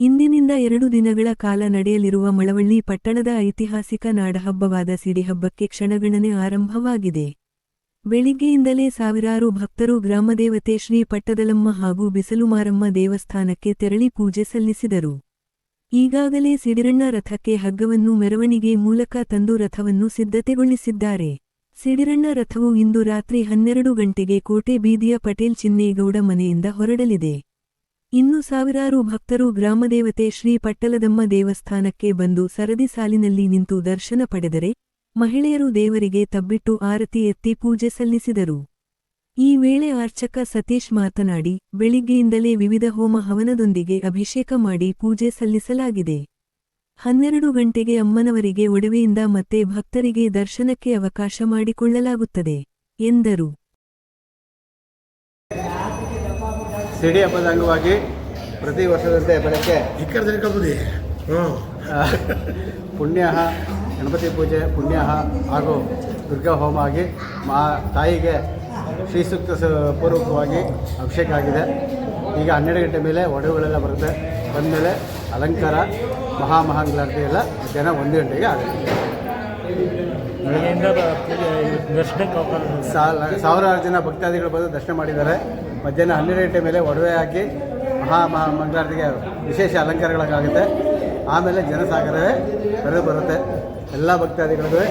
ಇಂದಿನಿಂದ 2 ದಿನಗಳ ಕಾಲ ನಡೆಯಲಿರುವ ಮಳವಳ್ಳಿ ಪಟ್ಟಣದ ಐತಿಹಾಸಿಕ ನಾಡಹಬ್ಬವಾದ ಸಿಡಿಹಬ್ಬಕ್ಕೆ ಕ್ಷಣಗಣನೆ ಆರಂಭವಾಗಿದೆ. ಬೆಳಿಗ್ಗೆಯಿಂದಲೇ ಸಾವಿರಾರು ಭಕ್ತರು ಗ್ರಾಮದೇವತೆ ಶ್ರೀ ಪಟ್ಟದಲಮ್ಮ ಹಾಗೂ ಬಿಸಲುಮಾರಮ್ಮ ದೇವಸ್ಥಾನಕ್ಕೆ ತೆರಳಿ ಪೂಜೆ ಸಲ್ಲಿಸಿದರು. ಈಗಾಗಲೇ ಸಿಡಿರಣ್ಣ ರಥಕ್ಕೆ ಹಗ್ಗವನ್ನು ಮೆರವಣಿಗೆ ಮೂಲಕ ತಂದು ರಥವನ್ನು ಸಿದ್ಧತೆಗೊಳಿಸಿದ್ದಾರೆ. ಸಿಡಿರಣ್ಣ ರಥವು ಇಂದು ರಾತ್ರಿ 12 ಗಂಟೆಗೆ ಕೋಟೆ ಬೀದಿಯ ಪಟೇಲ್ ಚಿನ್ನೇಗೌಡ ಮನೆಯಿಂದ ಹೊರಡಲಿದೆ. ಇನ್ನು ಸಾವಿರಾರು ಭಕ್ತರು ಗ್ರಾಮದೇವತೆ ಶ್ರೀ ಪಟ್ಟಲದಮ್ಮ ದೇವಸ್ಥಾನಕ್ಕೆ ಬಂದು ಸರದಿ ಸಾಲಿನಲ್ಲಿ ನಿಂತು ದರ್ಶನ ಪಡೆದರೆ, ಮಹಿಳೆಯರು ದೇವರಿಗೆ ತಬ್ಬಿಟ್ಟು ಆರತಿ ಎತ್ತಿ ಪೂಜೆ ಸಲ್ಲಿಸಿದರು. ಈ ವೇಳೆ ಅರ್ಚಕ ಸತೀಶ್ ಮಾತನಾಡಿ, ಬೆಳಿಗ್ಗೆಯಿಂದಲೇ ವಿವಿಧ ಹೋಮ ಹವನದೊಂದಿಗೆ ಅಭಿಷೇಕ ಮಾಡಿ ಪೂಜೆ ಸಲ್ಲಿಸಲಾಗಿದೆ. 12 ಗಂಟೆಗೆ ಅಮ್ಮನವರಿಗೆ ಒಡವೆಯಿಂದ ಮತ್ತೆ ಭಕ್ತರಿಗೆ ದರ್ಶನಕ್ಕೆ ಅವಕಾಶ ಮಾಡಿಕೊಳ್ಳಲಾಗುತ್ತದೆ ಎಂದರು. ಸಿಡಿ ಹಬ್ಬದ ಅಂಗವಾಗಿ ಪ್ರತಿ ವರ್ಷದಂತೆ ಬೆಳಗ್ಗೆ ಪುಣ್ಯಾಹ ಗಣಪತಿ ಪೂಜೆ ಪುಣ್ಯಾಹ ಹಾಗೂ ದುರ್ಗಾ ಹೋಮ ಆಗಿ ತಾಯಿಗೆ ಶ್ರೀ ಸೂಕ್ತ ಪೂರ್ವಕವಾಗಿ ಅಭಿಷೇಕ ಆಗಿದೆ. ಈಗ 12 ಗಂಟೆ ಮೇಲೆ ಒಡವೆಗಳೆಲ್ಲ ಬರುತ್ತೆ. ಬಂದಮೇಲೆ ಅಲಂಕಾರ ಮಹಾಮಹಾಂಗಳಾರತಿ ಎಲ್ಲ ಮಧ್ಯಾಹ್ನ 1 ಗಂಟೆಗೆ ಆಗುತ್ತೆ. ಸಾವಿರಾರು ಜನ ಭಕ್ತಾದಿಗಳು ಬಂದು ದರ್ಶನ ಮಾಡಿದ್ದಾರೆ. ಮಧ್ಯಾಹ್ನ 12 ಗಂಟೆ ಮೇಲೆ ಒಡವೆ ಹಾಕಿ ಮಂಗಳಾರತಿಗೆ ವಿಶೇಷ ಅಲಂಕಾರಗಳಾಗುತ್ತೆ. ಆಮೇಲೆ ಜನಸಾಗರವೇ ಕರೆದು ಬರುತ್ತೆ. ಎಲ್ಲ ಭಕ್ತಾದಿಗಳಿಗೂ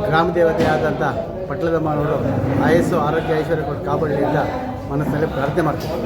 ಗ್ರಾಮ ದೇವತೆ ಆದಂಥ ಪಟ್ಟಲದಮ್ಮನವರು ಆಯಸ್ಸು ಆರೋಗ್ಯ ಐಶ್ವರ್ಯ ಕೊಟ್ಟು ಕಾಪಾಡಲಿ ಅಂತ ಮನಸ್ಸಿನಲ್ಲಿ ಪ್ರಾರ್ಥನೆ ಮಾಡ್ತೀವಿ.